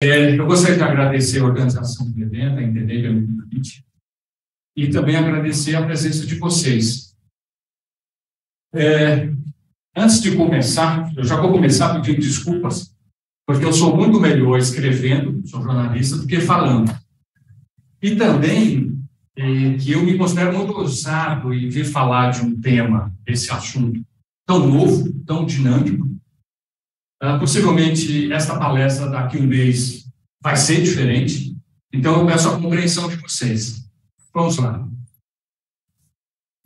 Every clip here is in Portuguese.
Eu gostaria de agradecer a organização do evento, a entender pelo convite, e também agradecer a presença de vocês. Antes de começar, eu já vou começar pedindo desculpas, porque eu sou muito melhor escrevendo, sou jornalista, do que falando. E também que eu me considero muito ousado em vir falar de um tema, esse assunto tão novo, tão dinâmico. Possivelmente, esta palestra daqui a um mês vai ser diferente, então eu peço a compreensão de vocês. Vamos lá.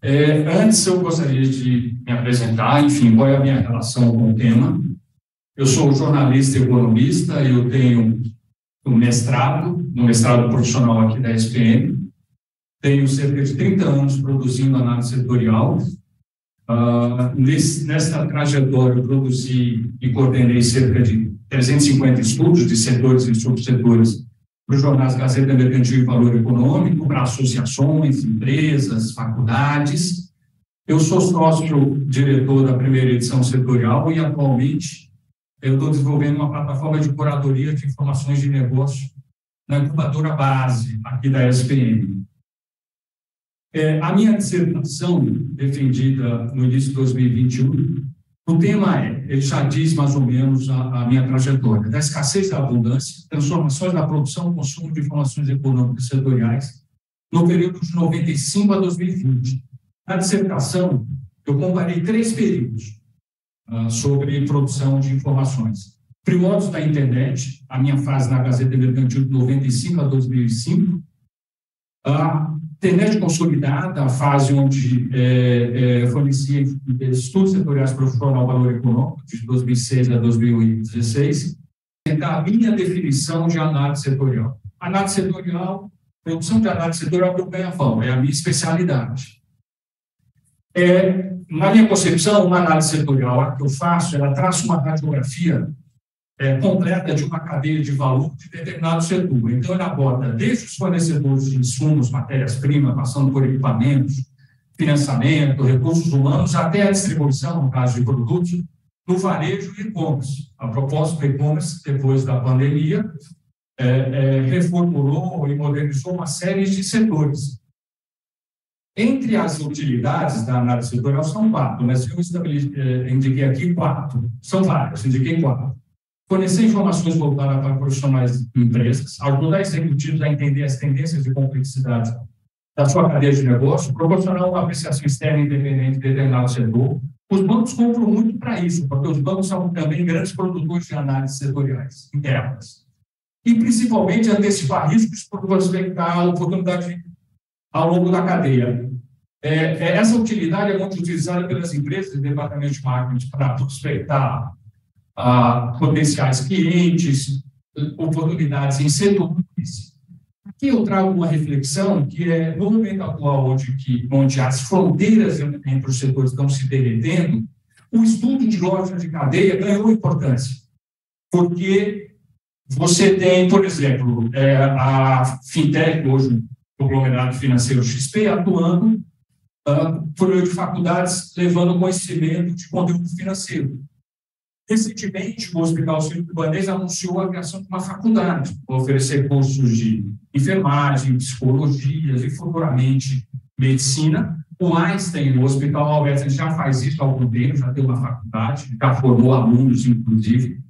Antes, eu gostaria de me apresentar, enfim, qual é a minha relação com o tema. Eu sou jornalista e economista, eu tenho um mestrado profissional aqui da SPM, tenho cerca de 30 anos produzindo análise setorial. Nessa trajetória, eu produzi e coordenei cerca de 350 estudos de setores e subsetores para os jornais Gazeta Mercantil e Valor Econômico, para associações, empresas, faculdades. Eu sou sócio-diretor da primeira edição setorial e, atualmente, eu estou desenvolvendo uma plataforma de curadoria de informações de negócio na incubadora base aqui da SPM. A minha dissertação, defendida no início de 2021, o tema ele já diz mais ou menos a minha trajetória, da escassez da abundância, transformações na produção e consumo de informações econômicas setoriais no período de 95 a 2020. Na dissertação, eu comparei 3 períodos sobre produção de informações. Primórdios da internet, a minha fase na Gazeta Mercantil de 95 a 2005, a internet consolidada, a fase onde fornecia estudos setoriais para o Jornal Valor Econômico, de 2006 a 2016, a minha definição de análise setorial. Análise setorial, produção de análise setorial para o ganha-pão, é a minha especialidade. Na minha concepção, uma análise setorial, a que eu faço, ela traça uma radiografia completa de uma cadeia de valor de determinado setor. Então, ele aborda desde os fornecedores de insumos, matérias-primas, passando por equipamentos, financiamento, recursos humanos, até a distribuição, no caso de produtos, no varejo e e-commerce. A propósito do e-commerce, depois da pandemia, reformulou e modernizou uma série de setores. Entre as utilidades da análise setorial são 4, mas eu indiquei aqui 4. São várias, indiquei 4. Fornecer informações voltadas para profissionais de empresas, ajudar executivos a entender as tendências de complexidade da sua cadeia de negócio, proporcionar uma apreciação externa independente de determinado setor. Os bancos compram muito para isso, porque os bancos são também grandes produtores de análises setoriais internas. E, principalmente, antecipar riscos por prospectar a oportunidade ao longo da cadeia. Essa utilidade é muito utilizada pelas empresas e departamentos de marketing para prospectar potenciais clientes, oportunidades em setores. Aqui eu trago uma reflexão que no momento atual, onde as fronteiras entre os setores estão se derretendo, o estudo de lógica de cadeia ganhou importância, porque você tem, por exemplo, a Fintech, hoje o conglomerado financeiro XP, atuando por meio de faculdades, levando conhecimento de conteúdo financeiro. Recentemente, o Hospital Sírio-Libanês anunciou a criação de uma faculdade para oferecer cursos de enfermagem, psicologia e, futuramente, medicina. O Einstein, o Hospital Albert, já faz isso há algum tempo, já tem uma faculdade, já formou alunos, inclusive.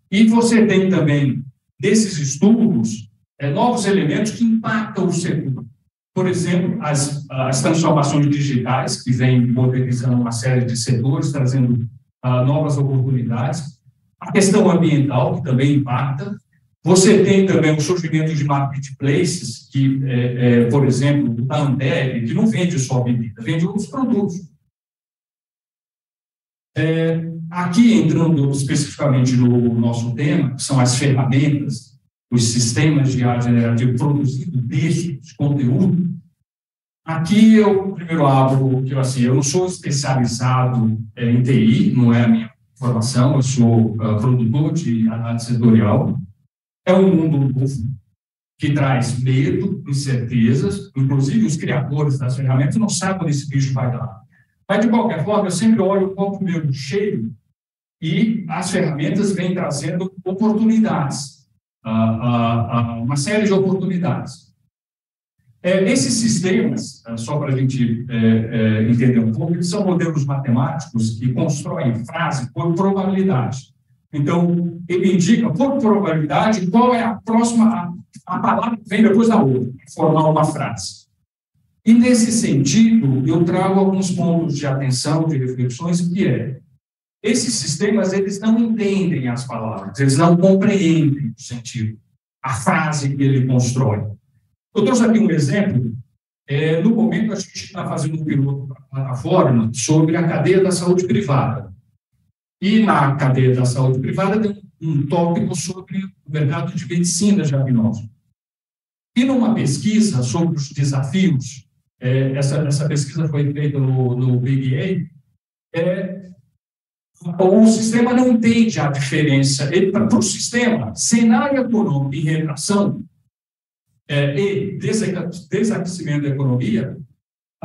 E você tem também, desses estudos, novos elementos que impactam o setor. Por exemplo, as transformações digitais, que vêm modernizando uma série de setores, trazendo novas oportunidades. A questão ambiental, que também impacta. Você tem também o surgimento de marketplaces, que, por exemplo, da Ambev, que não vende só bebida, vende outros produtos. Aqui, entrando especificamente no nosso tema, que são as ferramentas, os sistemas de IA generativo produzindo textos, conteúdo. Aqui eu primeiro abro que eu não sou especializado em TI, não é a minha formação, eu sou produtor de análise setorial. É um mundo novo que traz medo, incertezas, inclusive os criadores das ferramentas não sabem onde esse bicho vai dar. Mas, de qualquer forma, eu sempre olho o copo meio cheio e as ferramentas vêm trazendo oportunidades. uma série de oportunidades. Esses sistemas, só para a gente entender um pouco, eles são modelos matemáticos que constroem frase por probabilidade. Então, ele indica, por probabilidade, qual é a próxima, a palavra que vem depois da outra, para formar uma frase. E, nesse sentido, eu trago alguns pontos de atenção, de reflexões, que esses sistemas, eles não entendem as palavras, eles não compreendem o sentido, a frase que ele constrói. Eu trouxe aqui um exemplo. No momento, a gente está fazendo um piloto para a plataforma sobre a cadeia da saúde privada. E na cadeia da saúde privada tem um tópico sobre o mercado de medicina diagnóstica. E numa pesquisa sobre os desafios, essa pesquisa foi feita no Big A, o sistema não entende a diferença. Para o sistema, cenário econômico em retração e desaquecimento da economia,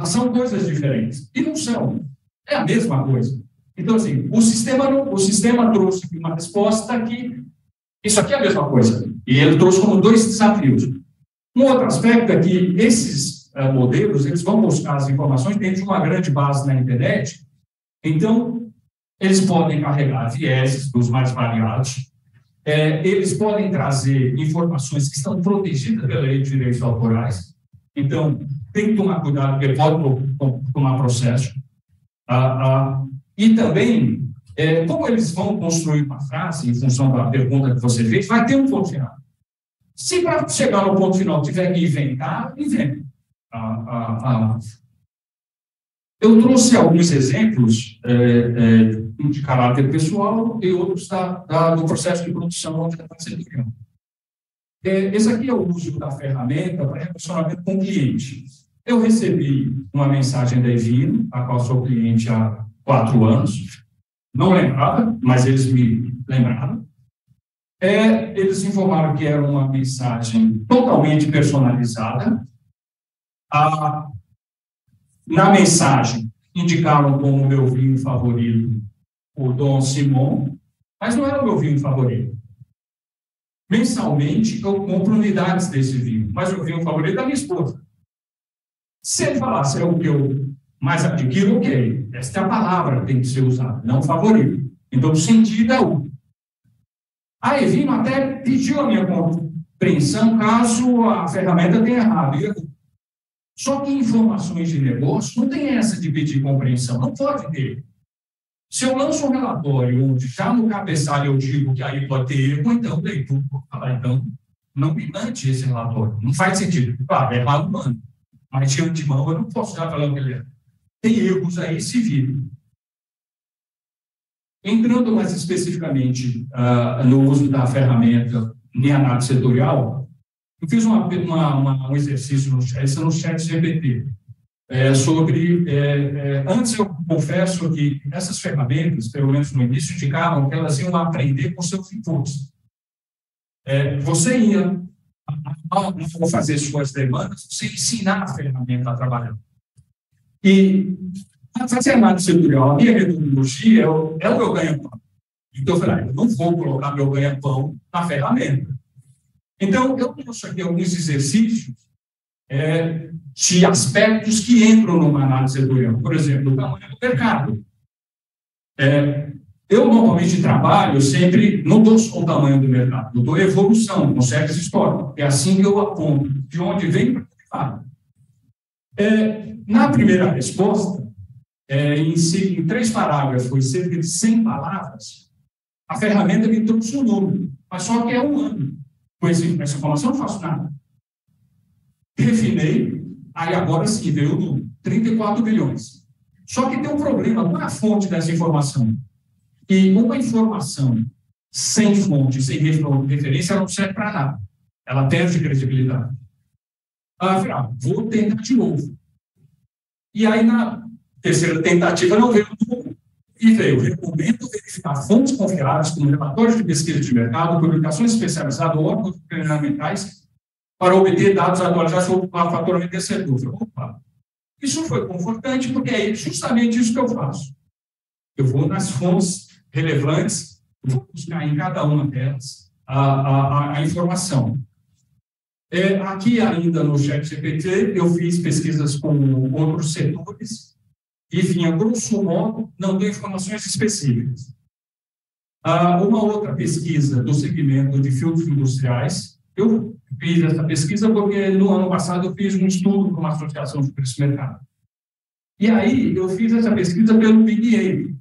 são coisas diferentes. E não são. É a mesma coisa. Então, assim, o sistema trouxe uma resposta que isso aqui é a mesma coisa. E ele trouxe como 2 desafios. Um outro aspecto é que esses modelos, eles vão buscar as informações dentro de uma grande base na internet. Então, eles podem carregar vieses dos mais variados. Eles podem trazer informações que estão protegidas pela lei de direitos autorais. Então, tem que tomar cuidado, porque pode tomar processo. E também, como eles vão construir uma frase, em função da pergunta que você fez, vai ter um ponto final. Se para chegar no ponto final tiver que inventar, inventa. Eu trouxe alguns exemplos de caráter pessoal e outros do processo de produção onde está sendo criado. Esse aqui é o uso da ferramenta para relacionamento com o cliente. Eu recebi uma mensagem da Evino, a qual sou cliente há 4 anos. Não lembrava, mas eles me lembraram. Eles informaram que era uma mensagem totalmente personalizada. Na mensagem, indicaram como meu vinho favorito o Dom Simon, mas não era o meu vinho favorito. Mensalmente, eu compro unidades desse vinho, mas o vinho favorito é da minha esposa. Se ele falasse o que eu mais adquiro, ok. Esta é a palavra que tem que ser usada, não favorito. Então, o sentido é o. A Evino até pediu a minha compreensão caso a ferramenta tenha errado. Só que em informações de negócio não tem essa de pedir compreensão, não pode ter. Se eu lanço um relatório onde já no cabeçalho eu digo que aí pode ter erro, então o leitor pode falar, então não me mande esse relatório. Não faz sentido. Claro, é errado humano. Mas de antemão eu não posso estar falando que ele é. Tem erros aí, se vira. Entrando mais especificamente no uso da ferramenta em análise setorial, eu fiz um exercício no chat GPT sobre... antes eu confesso que essas ferramentas, pelo menos no início, indicavam que elas iam aprender com seus inputs. Você ia, ao fazer suas demandas, você ensinar a ferramenta a trabalhar. E fazer análise setorial, a minha metodologia é o meu ganha-pão. Então, eu falei, eu não vou colocar meu ganha-pão na ferramenta. Então, eu trouxe aqui alguns exercícios de aspectos que entram numa análise setorial. Por exemplo, o tamanho do mercado. Eu, normalmente, trabalho sempre, não dou só o tamanho do mercado, eu dou evolução, com séries históricas. É assim que eu aponto, de onde vem para onde vai. Na primeira resposta, em 3 parágrafos, cerca de 100 palavras, a ferramenta me trouxe um número, mas só que é 1 ano. Com essa informação, não faço nada. Refinei, aí agora sim veio o número, 34 bilhões. Só que tem um problema, qual é a fonte dessa informação? E uma informação sem fonte, sem referência, ela não serve para nada. Ela perde credibilidade. Vou tentar de novo. E aí, na terceira tentativa, não veio o número. E veio, recomendo verificar fontes confiáveis, como relatórios de pesquisa de mercado, publicações especializadas, órgãos governamentais, para obter dados atualizados sobre o faturamento desse setor. Opa, isso foi confortante, porque é justamente isso que eu faço. Eu vou nas fontes relevantes, vou buscar em cada uma delas, a informação. Aqui ainda no ChatGPT, eu fiz pesquisas com outros setores e vinha, grosso modo, não tem informações específicas. Uma outra pesquisa do segmento de filtros industriais, eu fiz essa pesquisa porque no ano passado eu fiz um estudo com uma associação de preço-mercado. E aí eu fiz essa pesquisa pelo Big 8.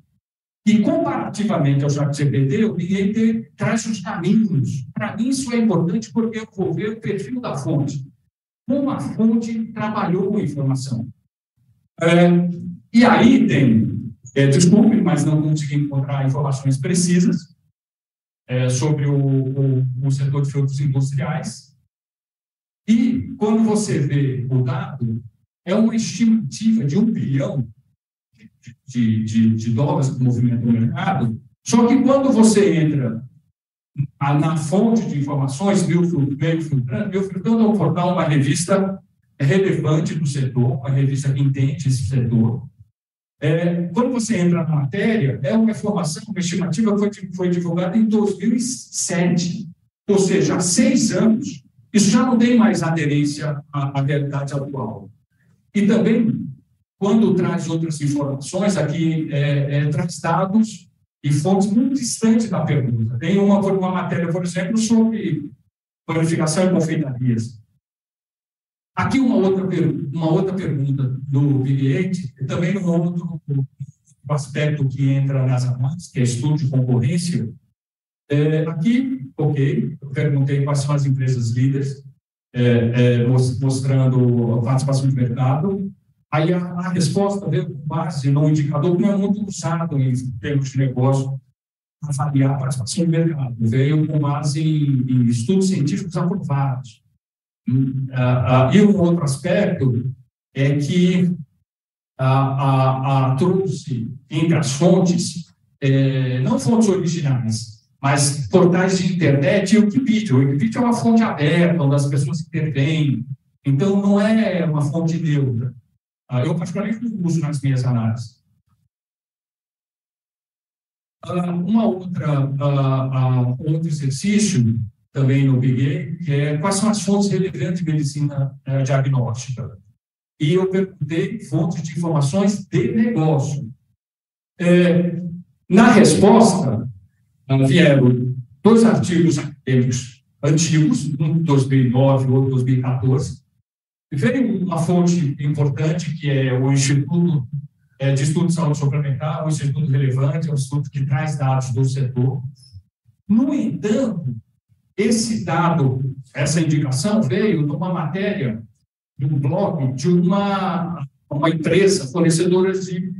E comparativamente ao ChatGPT, o Big 8 traz os caminhos. Para mim isso é importante porque eu vou ver o perfil da fonte. Como a fonte trabalhou com informação. E aí tem, desculpe, mas não consegui encontrar informações precisas sobre o setor de filtros industriais. E quando você vê o dado, é uma estimativa de $1 bilhão de dólares que movimenta o mercado, só que quando você entra na fonte de informações, Biofiltrando é um portal, uma revista relevante do setor, uma revista que entende esse setor. Quando você entra na matéria, é uma informação, uma estimativa que foi divulgada em 2007, ou seja, há 6 anos, isso já não tem mais aderência à realidade atual. E também, quando traz outras informações, aqui traz dados e fontes muito distantes da pergunta. Tem uma matéria, por exemplo, sobre panificação e confeitarias. Aqui uma outra pergunta do Big 8, também um outro aspecto que entra nas análises, que é estudo de concorrência. Aqui, eu perguntei quais são as empresas líderes, mostrando a participação de mercado. Aí a resposta veio com base num indicador que não é muito usado em termos de negócio para avaliar a participação de mercado. Veio com base em estudos científicos aprovados. E um outro aspecto é que trouxe entre as fontes, não fontes originais, mas portais de internet e o Wikipedia. O Wikipedia é uma fonte aberta, onde as pessoas intervêm, então não é uma fonte neutra. Eu, particularmente, não uso nas minhas análises. Outro exercício, também no Big 8, é quais são as fontes relevantes de medicina diagnóstica. E eu perguntei fontes de informações de negócio. Na resposta, vieram 2 artigos acadêmicos antigos, um de 2009 e outro de 2014. Veio uma fonte importante, que é o Instituto de Estudo de Saúde Suplementar, um instituto relevante, é um instituto que traz dados do setor. No entanto, esse dado, essa indicação veio de uma matéria, de um blog, de uma empresa fornecedora de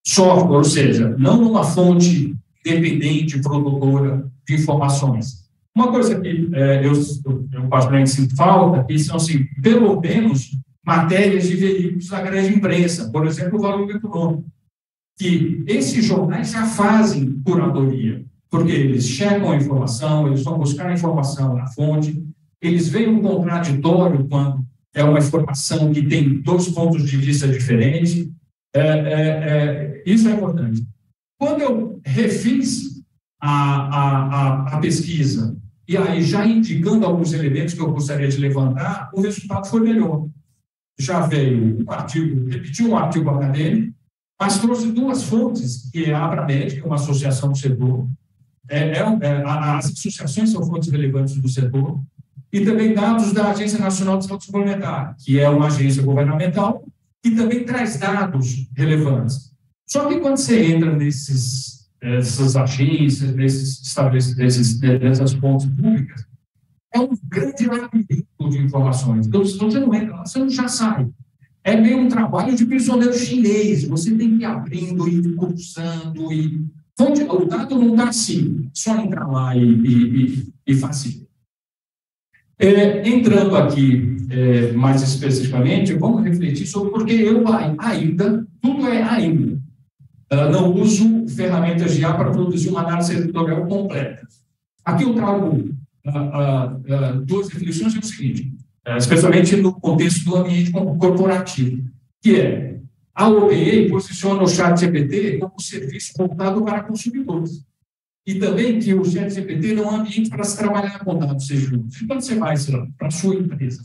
software, ou seja, não uma fonte dependente, produtora de informações. Uma coisa que eu particularmente sinto falta, que são, assim, pelo menos, matérias de veículos da grande imprensa, por exemplo, o Valor Econômico, que esses jornais já fazem curadoria, porque eles checam a informação, eles vão buscar a informação na fonte, eles veem um contraditório quando é uma informação que tem 2 pontos de vista diferentes. Isso é importante. Quando eu refiz a pesquisa, e aí já indicando alguns elementos que eu gostaria de levantar, o resultado foi melhor. Já veio um artigo, repetiu um artigo acadêmico, mas trouxe 2 fontes, que é a Abramed, que é uma associação do setor. As associações são fontes relevantes do setor, e também dados da Agência Nacional de Saúde Suplementar, que é uma agência governamental, que também traz dados relevantes. Só que quando você entra nessas agências, nessas fontes públicas, é um grande labirinto de informações. Então, se você não entra lá, você não já sai. É meio um trabalho de prisioneiro chinês. Você tem que ir abrindo, ir cursando. O dado não está assim, só entrar lá e fazer. Entrando aqui mais especificamente, vamos refletir sobre por que eu ainda, tudo é ainda, não uso ferramentas de IA para produzir uma análise editorial completa. Aqui eu trago 2 reflexões, é o seguinte, especialmente no contexto do ambiente corporativo, que é a OpenAI posiciona o ChatGPT como serviço voltado para consumidores. e também que o ChatGPT não é um ambiente para se trabalhar com dados sigilosos. Quando você vai, sei lá, para a sua empresa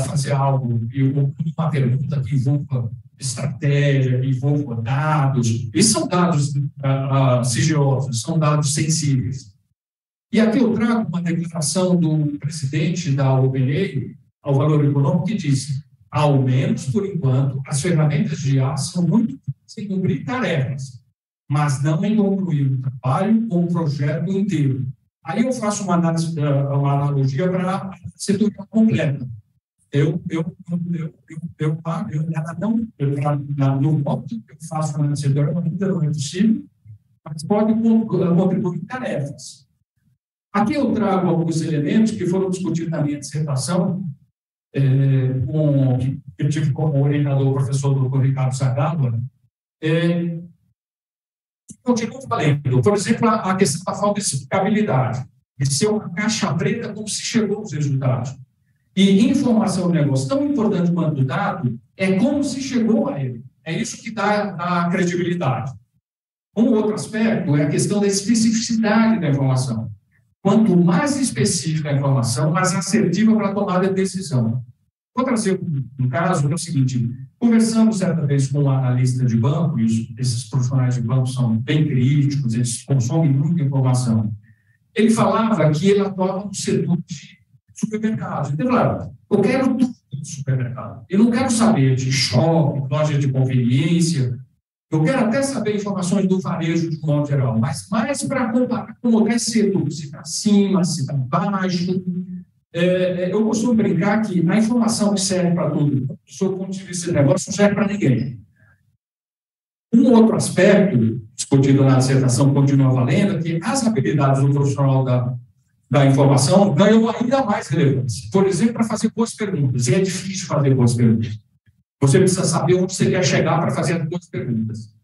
fazer algo, e uma pergunta que envolva estratégia, que envolva dados, e são dados sigilosos, são dados sensíveis. E aqui eu trago uma declaração do presidente da OpenAI ao Valor Econômico que diz: ao menos por enquanto, as ferramentas de IA são muito boas em cumprir tarefas, mas não em concluir um trabalho ou um projeto inteiro. Aí eu faço uma analogia para a setorial completa. No modo que eu faço a análise setorial, ainda não é possível, mas pode contribuir em tarefas. Aqui eu trago alguns elementos que foram discutidos na minha dissertação, que eu tive como orientador o professor Dr. Ricardo Zagalo. Continuo falando, por exemplo, a questão da falta de explicabilidade, de ser uma caixa preta como se chegou aos resultados. E informação do negócio, tão importante quanto o dado, é como se chegou a ele. É isso que dá credibilidade. Um outro aspecto é a questão da especificidade da informação. Quanto mais específica a informação, mais assertiva para a tomada de decisão. Vou trazer um caso, que é o seguinte: conversando certa vez com um analista de banco, e esses profissionais de banco são bem críticos, eles consomem muita informação. Ele falava que ele atuava no setor de supermercados. Então, claro, eu quero tudo do supermercado. Eu não quero saber de shopping, loja de conveniência. Eu quero até saber informações do varejo de um modo geral, mas mais para comparar com outros setores, se está acima, se está abaixo. Eu costumo brincar que a informação que serve para todo mundo, do seu ponto de vista de negócio, não serve para ninguém. Um outro aspecto, discutido na dissertação, continua valendo, é que as habilidades do profissional da informação ganham ainda mais relevância. Por exemplo, para fazer boas perguntas. E é difícil fazer boas perguntas. Você precisa saber onde você quer chegar para fazer as boas perguntas.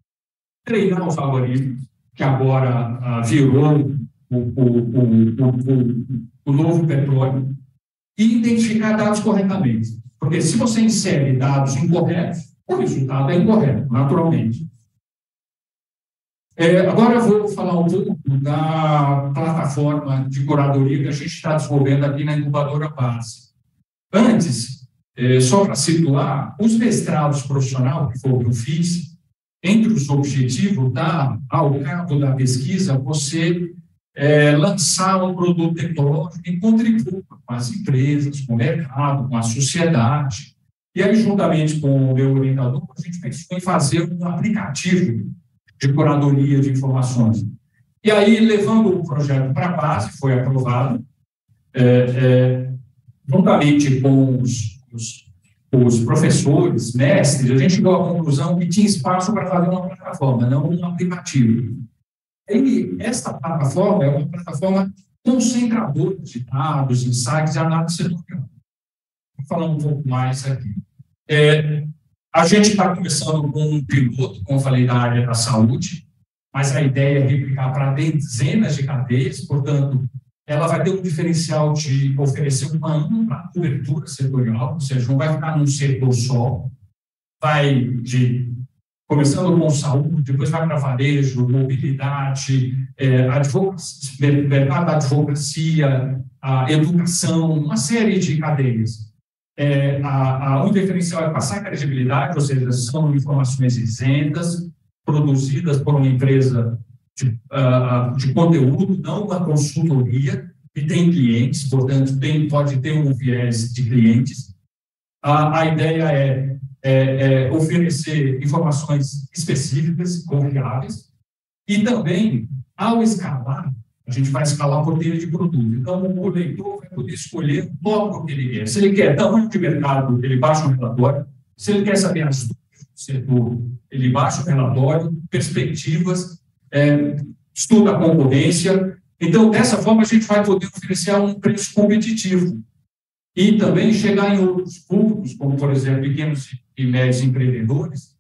Treinar os algoritmos, que agora virou o novo petróleo, e identificar dados corretamente. Porque se você insere dados incorretos, o resultado é incorreto, naturalmente. Agora eu vou falar um pouco da plataforma de curadoria que a gente está desenvolvendo aqui na incubadora base. Antes, só para situar, os mestrados profissionais, que foi o que eu fiz, entre os objetivos, ao cabo da pesquisa, você lançar um produto tecnológico que contribua com as empresas, com o mercado, com a sociedade. E aí, juntamente com o meu orientador, a gente pensou em fazer um aplicativo de curadoria de informações. E aí, levando o projeto para a base, foi aprovado, juntamente com os professores, mestres, a gente chegou à conclusão que tinha espaço para fazer uma plataforma, não um aplicativo. E esta plataforma é uma plataforma concentradora de dados, insights e análise setorial. Vou falar um pouco mais aqui. A gente está começando com um piloto, como eu falei, da área da saúde, mas a ideia é replicar para dezenas de cadeias, portanto, ela vai ter um diferencial de oferecer uma ampla cobertura setorial, ou seja, não vai ficar num setor só, começando com saúde, depois vai para varejo, mobilidade, mercado da advocacia, a educação, uma série de cadeias. O diferencial é passar credibilidade, ou seja, são informações isentas, produzidas por uma empresa de conteúdo, não uma consultoria, que tem clientes, portanto, pode ter um viés de clientes. A ideia é oferecer informações específicas, confiáveis, e também, ao escalar, a gente vai escalar por teia de produto. Então, o leitor vai poder escolher logo o que ele quer. Se ele quer tamanho de mercado, ele baixa o relatório. Se ele quer saber as dúvidas do setor, ele baixa o relatório, perspectivas, estuda a concorrência. Então, dessa forma, a gente vai poder oferecer um preço competitivo e também chegar em outros públicos, como, por exemplo, pequenos e médios empreendedores,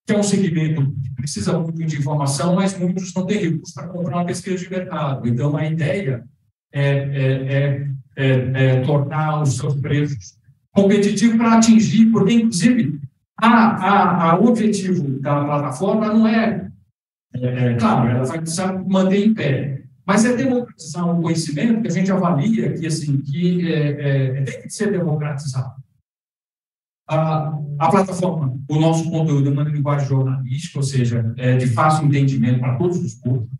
que é um segmento que precisa muito de informação, mas muitos não têm recursos para comprar uma pesquisa de mercado. Então, a ideia é tornar os seus preços competitivos para atingir, porque, inclusive, o objetivo da plataforma não é Claro, ela vai precisar manter em pé, mas é democratizar um conhecimento que a gente avalia que, assim, tem que ser democratizado. A plataforma, o nosso conteúdo é uma linguagem jornalística, ou seja, de fácil entendimento para todos os públicos,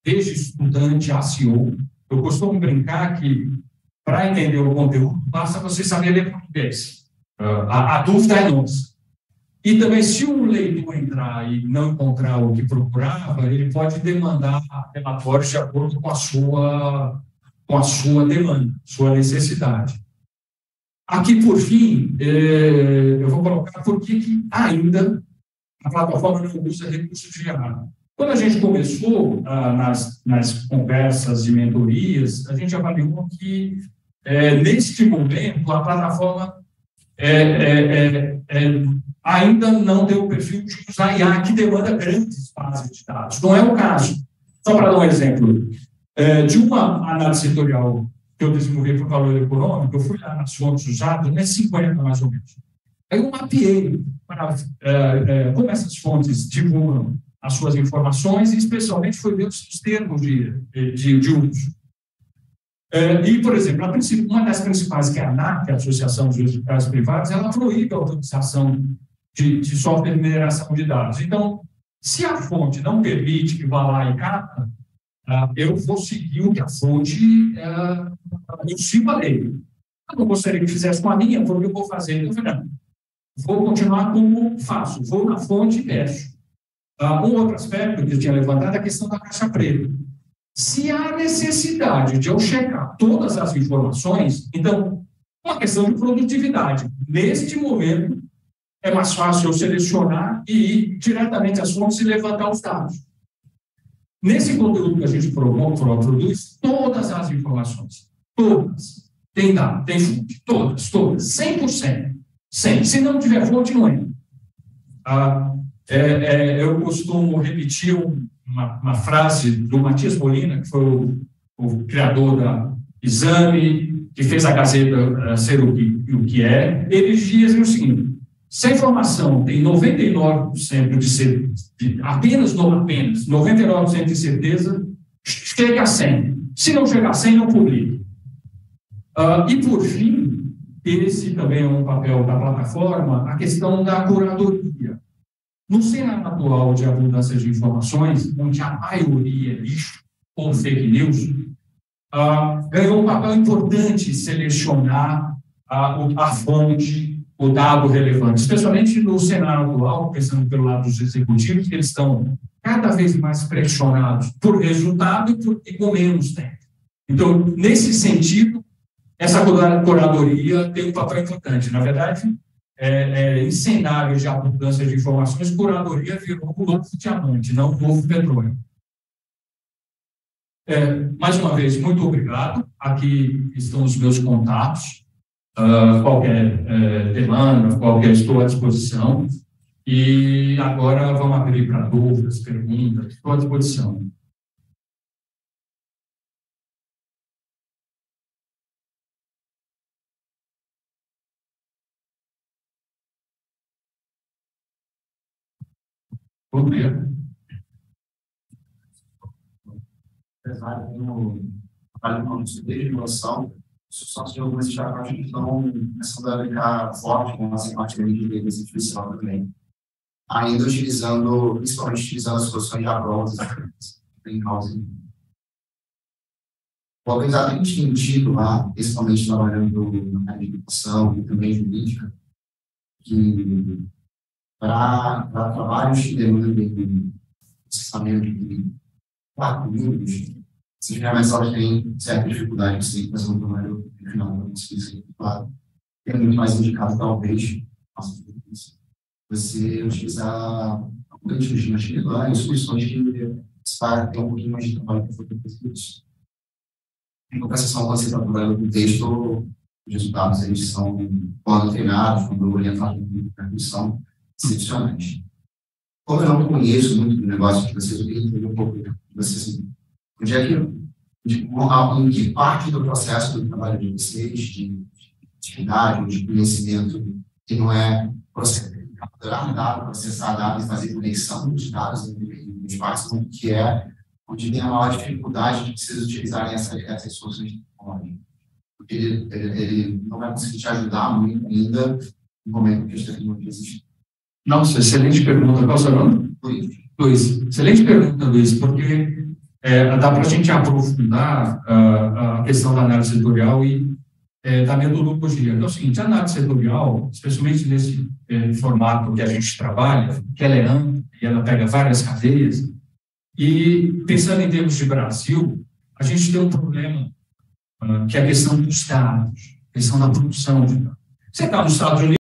desde estudante a CEO. Eu costumo brincar que, para entender o conteúdo, basta você saber ler português. A dúvida é nossa. E também, se um leitor entrar e não encontrar o que procurava, ele pode demandar relatórios de acordo com a sua demanda, sua necessidade. Aqui, por fim, eu vou colocar por que ainda a plataforma não usa recursos de gerado. Quando a gente começou nas conversas e mentorias, a gente avaliou que, neste momento, a plataforma ainda não tem o perfil de usar IA, que demanda grandes bases de dados. Não é o caso. Só para dar um exemplo, de uma análise setorial que eu desenvolvi por valor econômico, eu fui lá nas fontes usadas, 50 mais ou menos. Aí eu mapeei para como essas fontes divulgam as suas informações e, especialmente, foi ver os termos de uso. E, por exemplo, uma das principais, que é a ANAC, a Associação dos Hospitais Privados, ela proíbe a utilização de software de mineração de dados. Então, se a fonte não permite que vá lá e cata, eu vou seguir o que a fonte eu sigo a lei. Eu não gostaria que fizesse com a minha, porque eu vou fazer. Eu falei, não, vou continuar como faço, vou na fonte e peço. Um outro aspecto que eu tinha levantado é a questão da caixa preta. Se há necessidade de eu checar todas as informações, então, uma questão de produtividade. Neste momento, é mais fácil eu selecionar e ir diretamente às fontes e levantar os dados. Nesse conteúdo que a gente produz, todas as informações, todas, tem dado, tem fonte, todas, 100%. 100%. Se não tiver fonte, não é. Eu costumo repetir uma frase do Matias Molina, que foi o criador da Exame, que fez a Gazeta ser o que é. Ele dizia o seguinte: se a informação tem 99% de certeza, apenas 99% de certeza, chega a 100%. Se não chegar a 100%, não publique. E, por fim, esse também é um papel da plataforma, a questão da curadoria. No cenário atual de abundância de informações, onde a maioria é lixo ou fake news, ganhou um papel importante selecionar a fonte, o dado relevante, especialmente no cenário atual, pensando pelo lado dos executivos, que eles estão cada vez mais pressionados por resultado e com menos tempo. Então, nesse sentido, essa curadoria tem um papel importante. Na verdade, em cenários de abundância de informações, curadoria virou um novo diamante, não um novo petróleo. Mais uma vez, muito obrigado. Aqui estão os meus contatos. Qualquer demanda, estou à disposição. E agora vamos abrir para dúvidas, perguntas, estou à disposição. Bom dia. Apesar de eu trabalhar com desde inovação, só que algumas startups que estão começando a ficar forte com essa parte de inteligência artificial também. Ainda principalmente utilizando as soluções já prontas em causa. O organizador tem sentido lá, principalmente trabalhando na área de educação e também jurídica, que para trabalhos que demandem processamento de 4 minutos, essas ferramentas elas têm certa dificuldade de se fazer um trabalho no final da pesquisa. Claro, é muito mais indicado, talvez, você utilizar algoritmos de machine learning, soluções que para ter um pouquinho mais de trabalho para fazer pesquisa. Em compensação, quando você está trabalhando com texto, os resultados eles são, quando treinados, quando orientados para a missão, excepcionais. Como eu não conheço muito do negócio de vocês, eu queria entender um pouco de vocês. Onde é em que parte do processo do trabalho de vocês, de atividade, de conhecimento, que não é capturar dado, processar dados, fazer conexão dos dados entre espaço que é onde tem a maior dificuldade de vocês utilizarem essas soluções de tecnologia. Porque ele não vai conseguir te ajudar muito ainda no momento que as tecnologias existem. Nossa, excelente pergunta. Qual é o seu nome? Luiz. Excelente pergunta, Luiz, porque dá para a gente aprofundar a questão da análise setorial e da metodologia. Então, é o seguinte, a análise setorial, especialmente nesse formato que a gente trabalha, que ela é ampla e ela pega várias cadeias, e pensando em termos de Brasil, a gente tem um problema que é a questão dos dados, a questão da produção de dados. Você está nos Estados Unidos,